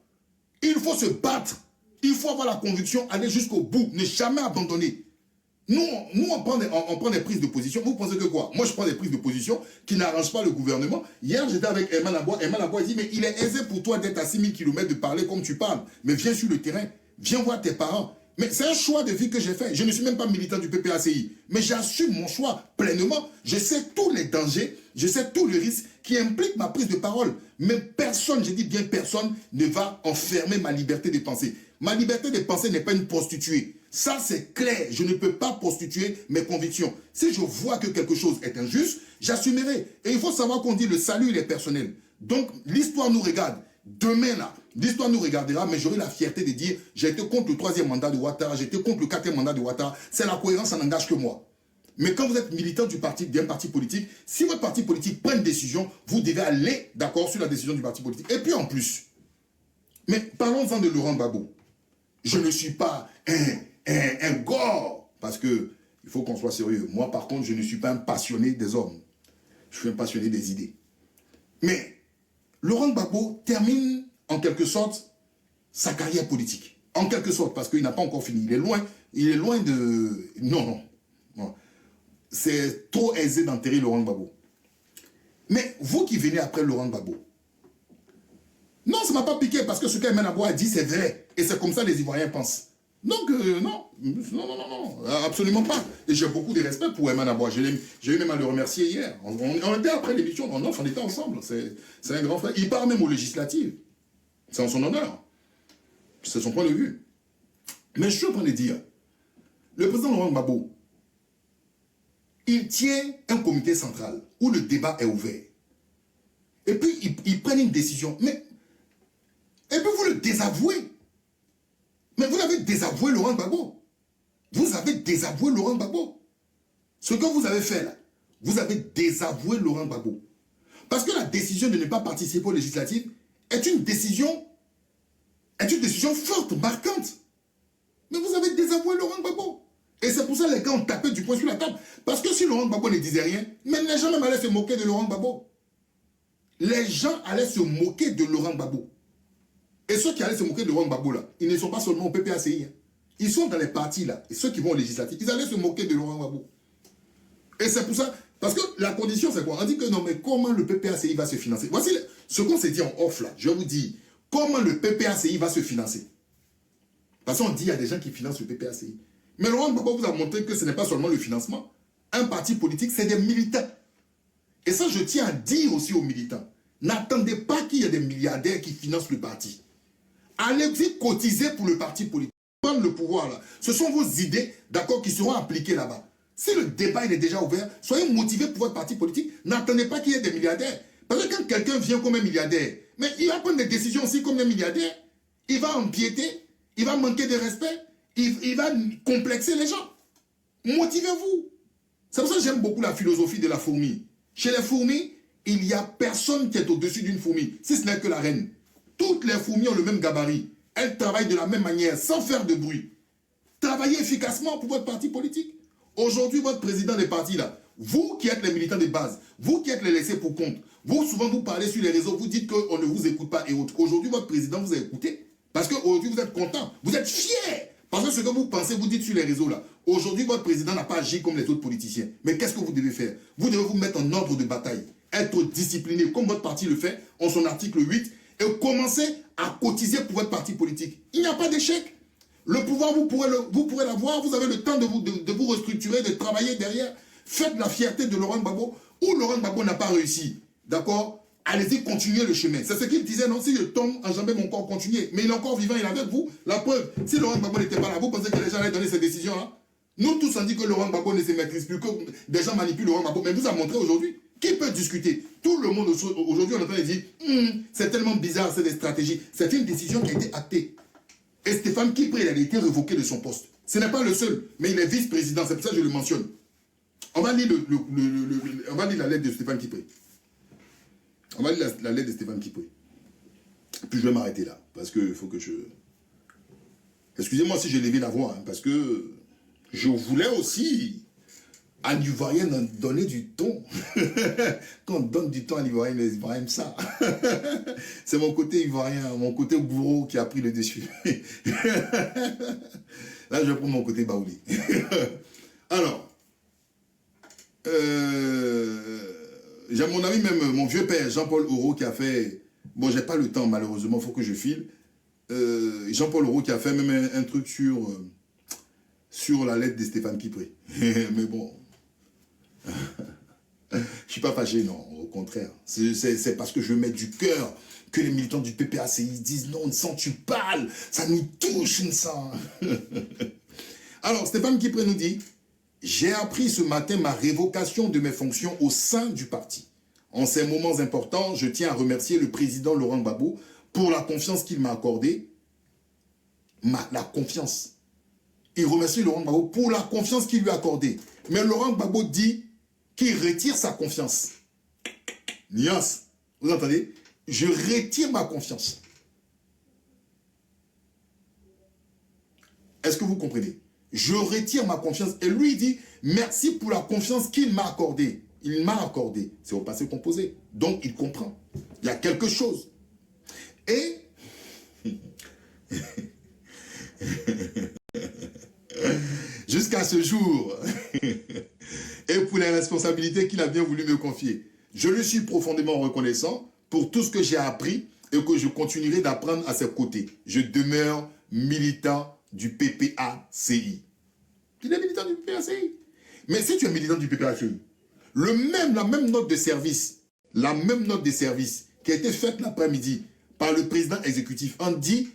Il faut se battre. Il faut avoir la conviction, aller jusqu'au bout. Ne jamais abandonner. Nous on prend des prises de position. Vous pensez que quoi? Moi, je prends des prises de position qui n'arrangent pas le gouvernement. Hier, j'étais avec Emma Labois. Emma Labois dit, mais il est aisé pour toi d'être à 6000 km de parler comme tu parles. Mais viens sur le terrain. Viens voir tes parents. Mais c'est un choix de vie que j'ai fait. Je ne suis même pas militant du PPACI. Mais j'assume mon choix pleinement. Je sais tous les dangers. Je sais tous les risques qui impliquent ma prise de parole. Mais personne, je dis bien personne, ne va enfermer ma liberté de penser. Ma liberté de penser n'est pas une prostituée. Ça, c'est clair. Je ne peux pas prostituer mes convictions. Si je vois que quelque chose est injuste, j'assumerai. Et il faut savoir qu'on dit le salut, il est personnel. Donc, l'histoire nous regarde. Demain, là, l'histoire nous regardera, mais j'aurai la fierté de dire j'ai été contre le 3e mandat de Ouattara, j'ai été contre le 4e mandat de Ouattara. C'est la cohérence, ça n'engage que moi. Mais quand vous êtes militant d'un parti politique, si votre parti politique prend une décision, vous devez aller d'accord sur la décision du parti politique. Et puis en plus, mais parlons-en de Laurent Gbagbo. Je ne suis pas un gore, parce que il faut qu'on soit sérieux. Moi, par contre, je ne suis pas un passionné des hommes. Je suis un passionné des idées. Mais Laurent Gbagbo termine, en quelque sorte, sa carrière politique. En quelque sorte, parce qu'il n'a pas encore fini. Il est loin de... Non. C'est trop aisé d'enterrer Laurent Gbagbo. Mais vous qui venez après Laurent Gbagbo, non, ça ne m'a pas piqué, parce que ce qu'Emma Labois a dit, c'est vrai. Et c'est comme ça que les Ivoiriens pensent. Donc, non, absolument pas. Et j'ai beaucoup de respect pour Emma Labois. J'ai eu même à le remercier hier. On était après l'émission, on était ensemble. C'est un grand frère. Il part même aux législatives. C'est en son honneur. C'est son point de vue. Mais je suis en train de dire, le président Laurent Gbagbo, il tient un comité central où le débat est ouvert. Et puis, ils prennent une décision. Et puis, vous le désavouez. Mais vous avez désavoué Laurent Gbagbo. Vous avez désavoué Laurent Gbagbo. Ce que vous avez fait là, vous avez désavoué Laurent Gbagbo. Parce que la décision de ne pas participer aux législatives est une décision forte, marquante. Mais vous avez désavoué Laurent Gbagbo. Et c'est pour ça que les gars ont tapé du poing sur la table. Parce que si Laurent Gbagbo ne disait rien, même les gens même allaient se moquer de Laurent Gbagbo. Les gens allaient se moquer de Laurent Gbagbo. Et ceux qui allaient se moquer de Laurent Gbagbo là, ils ne sont pas seulement au PPACI. Hein. Ils sont dans les partis là. Et ceux qui vont aux législatives, ils allaient se moquer de Laurent Gbagbo. Et c'est pour ça, parce que la condition c'est quoi? On dit que non, mais comment le PPACI va se financer? Voici ce qu'on s'est dit en off là. Je vais vous dire, comment le PPACI va se financer? Parce qu'on dit qu'il y a des gens qui financent le PPACI. Mais Laurent Gbagbo vous a montré que ce n'est pas seulement le financement. Un parti politique, c'est des militants. Et ça, je tiens à dire aussi aux militants. N'attendez pas qu'il y ait des milliardaires qui financent le parti. Allez-y cotiser pour le parti politique. Prendre le pouvoir là. Ce sont vos idées, d'accord, qui seront appliquées là-bas. Si le débat il est déjà ouvert, soyez motivés pour votre parti politique. N'attendez pas qu'il y ait des milliardaires. Parce que quand quelqu'un vient comme un milliardaire, mais il va prendre des décisions aussi comme un milliardaire. Il va empiéter, il va manquer de respect, il va complexer les gens. Motivez-vous. C'est pour ça que j'aime beaucoup la philosophie de la fourmi. Chez les fourmis, il n'y a personne qui est au-dessus d'une fourmi, si ce n'est que la reine. Toutes les fourmis ont le même gabarit. Elles travaillent de la même manière, sans faire de bruit. Travaillez efficacement pour votre parti politique. Aujourd'hui, votre président des partis, là, vous qui êtes les militants de base, vous qui êtes les laissés pour compte, vous, souvent, vous parlez sur les réseaux, vous dites qu'on ne vous écoute pas et autres. Aujourd'hui, votre président vous a écouté. Parce qu'aujourd'hui, vous êtes content, vous êtes fiers. Parce que ce que vous pensez, vous dites sur les réseaux, là. Aujourd'hui, votre président n'a pas agi comme les autres politiciens. Mais qu'est-ce que vous devez faire? Vous devez vous mettre en ordre de bataille. Être discipliné, comme votre parti le fait, en son article 8, et commencer à cotiser pour votre parti politique. Il n'y a pas d'échec. Le pouvoir, vous pourrez l'avoir, vous avez le temps de vous restructurer, de travailler derrière. Faites la fierté de Laurent Gbagbo, ou Laurent Gbagbo n'a pas réussi. D'accord? Allez-y, continuez le chemin. C'est ce qu'il disait, non? Si je tombe, enjambez mon corps, continuez. Mais il est encore vivant, il est avec vous. La preuve, si Laurent Gbagbo n'était pas là, vous pensez que les gens allaient donner ces décisions-là? Nous tous, on dit que Laurent Gbagbo ne se maîtrise plus, que des gens manipulent Laurent Gbagbo. Mais vous a montré aujourd'hui. Qui peut discuter? Tout le monde aujourd'hui, on est en train de dire c'est tellement bizarre, c'est des stratégies. C'est une décision qui a été actée. Et Stéphane Kipré, il a été révoqué de son poste. Ce n'est pas le seul, mais il est vice-président, c'est pour ça que je le mentionne. On va lire, on va lire la lettre de Stéphane Kipré. On va lire la lettre de Stéphane Kipré. Puis je vais m'arrêter là, parce qu'il faut que je... Excusez-moi si j'ai levé la voix, hein, parce que je voulais aussi à l'Ivoirien donner du ton. Quand on donne du ton à l'Ivoirien, les Ivoiriens aiment ça. C'est mon côté ivoirien, mon côté bourreau qui a pris le dessus. Là, je vais prendre mon côté baouli. Alors, j'ai mon ami même, mon vieux père, Jean-Paul Auro, qui a fait... Bon, j'ai pas le temps, malheureusement, il faut que je file. Jean-Paul Auro qui a fait même un truc sur la lettre de Stéphane Kipré. Mais bon... Je suis pas fâché, non, au contraire. C'est parce que je mets du cœur que les militants du PPACI disent non, Nsang, tu parles, ça nous touche, Nsang. Alors, Stéphane Kipré nous dit, j'ai appris ce matin ma révocation de mes fonctions au sein du parti. En ces moments importants, je tiens à remercier le président Laurent Gbagbo pour la confiance qu'il m'a accordée. La confiance. Il remercie Laurent Gbagbo pour la confiance qu'il lui a accordée. Mais Laurent Gbagbo dit qu'il retire sa confiance. Nuance. Vous entendez? Je retire ma confiance. Est-ce que vous comprenez? Je retire ma confiance. Et lui il dit, merci pour la confiance qu'il m'a accordée. Il m'a accordé. C'est au passé composé. Donc, il comprend. Il y a quelque chose. Et... jusqu'à ce jour, et pour les responsabilités qu'il a bien voulu me confier, je lui suis profondément reconnaissant pour tout ce que j'ai appris et que je continuerai d'apprendre à ses côtés. Je demeure militant du PPACI. Tu es militant du PPACI. Mais si tu es militant du PPACI, la même note de service qui a été faite l'après-midi par le président exécutif, on dit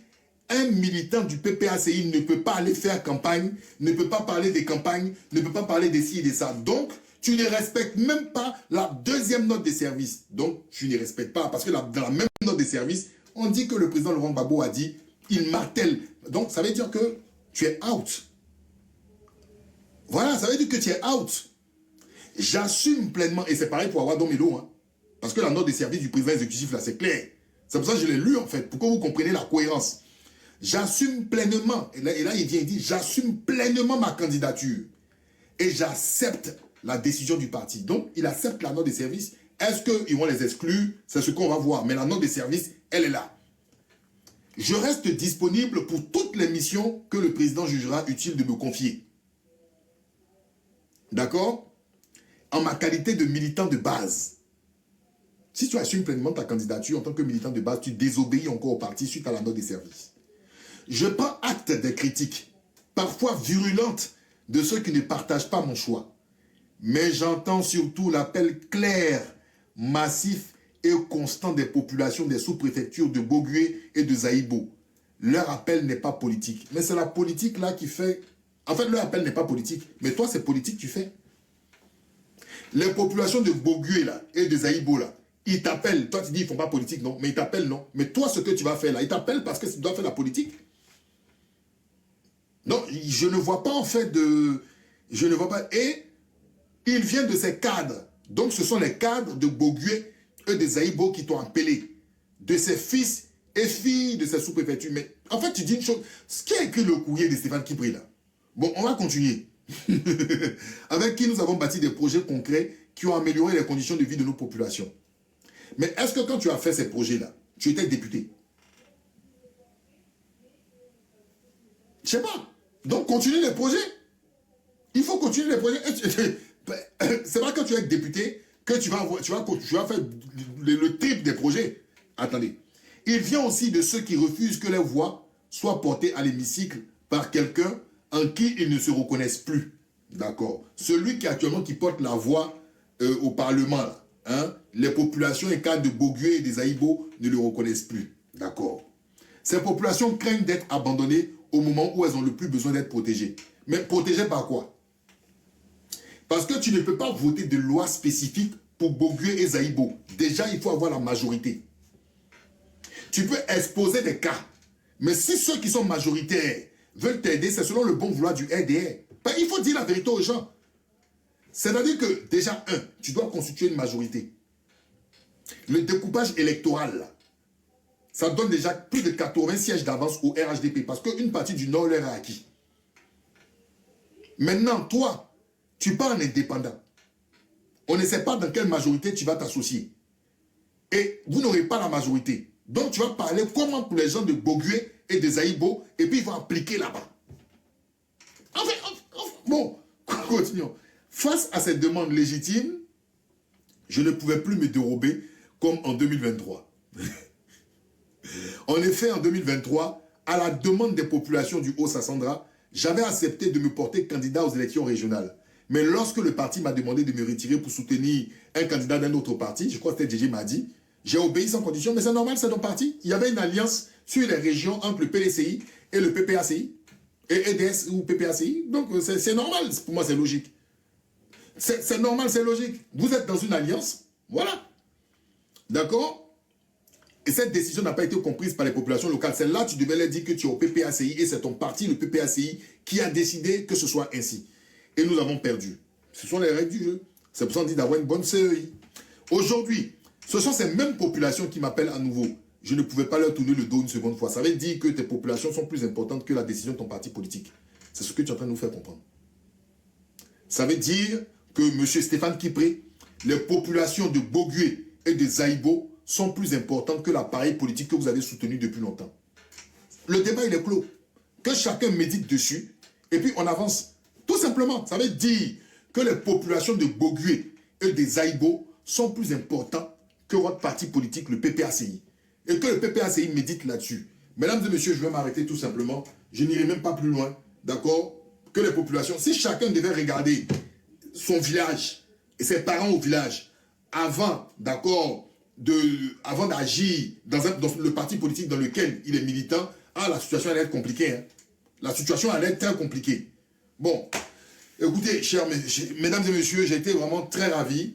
un militant du PPACI ne peut pas aller faire campagne, ne peut pas parler des campagnes, ne peut pas parler des ci et des ça. Donc, tu ne respectes même pas la deuxième note de service. Donc, tu ne respectes pas, parce que dans la même note de service, on dit que le président Laurent Gbagbo a dit, il martèle. Donc, ça veut dire que tu es out. Voilà, ça veut dire que tu es out. J'assume pleinement, et c'est pareil pour Awa Domelo, hein, parce que la note de service du président exécutif, là, c'est clair. C'est pour ça que je l'ai lu, en fait, pour que vous compreniez la cohérence. J'assume pleinement, et là il vient et dit, j'assume pleinement ma candidature. Et j'accepte la décision du parti. Donc, il accepte la note de service. Est-ce qu'ils vont les exclure? C'est ce qu'on va voir. Mais la note de service, elle est là. Je reste disponible pour toutes les missions que le président jugera utile de me confier. D'accord? En ma qualité de militant de base. Si tu assumes pleinement ta candidature en tant que militant de base, tu désobéis encore au parti suite à la note de service. Je prends acte des critiques, parfois virulentes, de ceux qui ne partagent pas mon choix. Mais j'entends surtout l'appel clair, massif et constant des populations des sous-préfectures de Bogué et de Zaïbo. Leur appel n'est pas politique. Mais c'est la politique là qui fait... En fait, leur appel n'est pas politique. Mais toi, c'est politique tu fais. Les populations de Bogué là et de Zaïbo là, ils t'appellent. Toi, tu dis, ils ne font pas politique, non. Mais ils t'appellent, non. Mais toi, ce que tu vas faire là, ils t'appellent parce que tu dois faire la politique. Non, je ne vois pas en fait de... Je ne vois pas... Et ils viennent de ces cadres. Donc, ce sont les cadres de Bogué et de Zaïbo qui t'ont appelé. De ces fils et filles de ces sous-préfectures. Mais en fait, tu dis une chose. Ce qui a écrit le courrier de Stéphane Kipré là. Bon, on va continuer. Avec qui nous avons bâti des projets concrets qui ont amélioré les conditions de vie de nos populations. Mais est-ce que quand tu as fait ces projets-là, tu étais député? Je sais pas. Donc, continue les projets. Il faut continuer les projets. C'est pas quand tu es député que tu vas faire le triple des projets. Attendez. Il vient aussi de ceux qui refusent que leur voix soit portée à l'hémicycle par quelqu'un en qui ils ne se reconnaissent plus. D'accord. Celui qui porte la voix au Parlement, là, hein, les populations et cadres de Bogué et des Zaïbo ne le reconnaissent plus. D'accord. Ces populations craignent d'être abandonnées au moment où elles ont le plus besoin d'être protégées. Mais protégées par quoi? Parce que tu ne peux pas voter de loi spécifique pour Bogué et Zaïbo. Déjà, il faut avoir la majorité. Tu peux exposer des cas. Mais si ceux qui sont majoritaires veulent t'aider, c'est selon le bon vouloir du RDR. Ben, il faut dire la vérité aux gens. C'est-à-dire que, déjà, tu dois constituer une majorité. Le découpage électoral, là, ça donne déjà plus de 80 sièges d'avance au RHDP parce qu'une partie du Nord leur est acquis. Maintenant, toi, tu pars en indépendant. On ne sait pas dans quelle majorité tu vas t'associer. Et vous n'aurez pas la majorité. Donc, tu vas parler comment pour les gens de Bogué et de Zaïbo, et puis ils vont appliquer là-bas. Enfin, bon, continuons. Face à cette demande légitime, je ne pouvais plus me dérober comme en 2023. En effet, en 2023, à la demande des populations du Haut-Sassandra, j'avais accepté de me porter candidat aux élections régionales. Mais lorsque le parti m'a demandé de me retirer pour soutenir un candidat d'un autre parti, je crois que c'était DJ Madi, j'ai obéi sans condition, mais c'est normal, c'est ton parti. Il y avait une alliance sur les régions entre le PDCI et le PPACI, et EDS ou PPACI, donc c'est normal, pour moi c'est logique. C'est normal, c'est logique. Vous êtes dans une alliance, voilà. D'accord? Et cette décision n'a pas été comprise par les populations locales. C'est là que tu devais leur dire que tu es au PPACI et c'est ton parti, le PPACI, qui a décidé que ce soit ainsi. Et nous avons perdu. Ce sont les règles du jeu. C'est pour ça qu'on dit d'avoir une bonne CEI. Aujourd'hui, ce sont ces mêmes populations qui m'appellent à nouveau. Je ne pouvais pas leur tourner le dos une seconde fois. Ça veut dire que tes populations sont plus importantes que la décision de ton parti politique. C'est ce que tu es en train de nous faire comprendre. Ça veut dire que M. Stéphane Kipré, les populations de Bogué et de Zaïbo sont plus importantes que l'appareil politique que vous avez soutenu depuis longtemps. Le débat, il est clos. Que chacun médite dessus et puis on avance. Tout simplement, ça veut dire que les populations de Bogué et de Zaïbo sont plus importantes que votre parti politique, le PPACI. Et que le PPACI médite là-dessus. Mesdames et messieurs, je vais m'arrêter tout simplement. Je n'irai même pas plus loin, d'accord? Que les populations, si chacun devait regarder son village et ses parents au village avant, d'accord, avant d'agir dans le parti politique dans lequel il est militant, la situation allait être compliquée. Hein. La situation allait être très compliquée. Bon, écoutez, mesdames et messieurs, j'ai été vraiment très ravi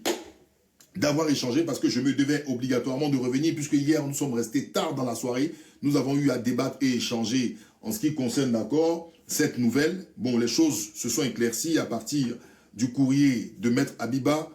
d'avoir échangé parce que je me devais obligatoirement de revenir puisque hier nous sommes restés tard dans la soirée. Nous avons eu à débattre et échanger en ce qui concerne, d'accord, cette nouvelle. Bon, les choses se sont éclaircies à partir du courrier de Maître Abiba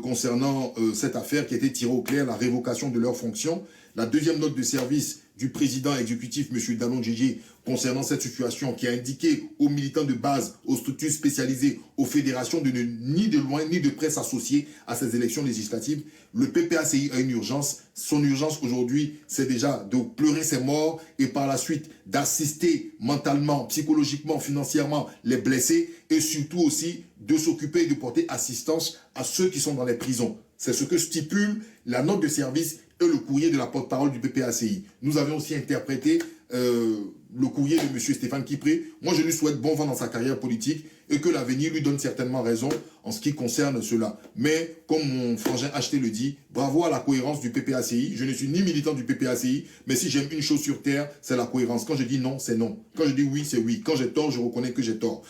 concernant cette affaire qui a été tirée au clair, la révocation de leurs fonctions. La deuxième note de service du président exécutif, M. Dalon Djidji, concernant cette situation, qui a indiqué aux militants de base, aux structures spécialisées, aux fédérations de ne ni de loin ni de près s'associer à ces élections législatives. Le PPACI a une urgence. Son urgence aujourd'hui, c'est déjà de pleurer ses morts et par la suite d'assister mentalement, psychologiquement, financièrement les blessés et surtout aussi de s'occuper et de porter assistance à ceux qui sont dans les prisons. C'est ce que stipule la note de service et le courrier de la porte-parole du PPACI. Nous avions aussi interprété le courrier de M. Stéphane Kipré. Moi, je lui souhaite bon vent dans sa carrière politique et que l'avenir lui donne certainement raison en ce qui concerne cela. Mais, comme mon frangin Acheté le dit, bravo à la cohérence du PPACI. Je ne suis ni militant du PPACI, mais si j'aime une chose sur terre, c'est la cohérence. Quand je dis non, c'est non. Quand je dis oui, c'est oui. Quand j'ai tort, je reconnais que j'ai tort.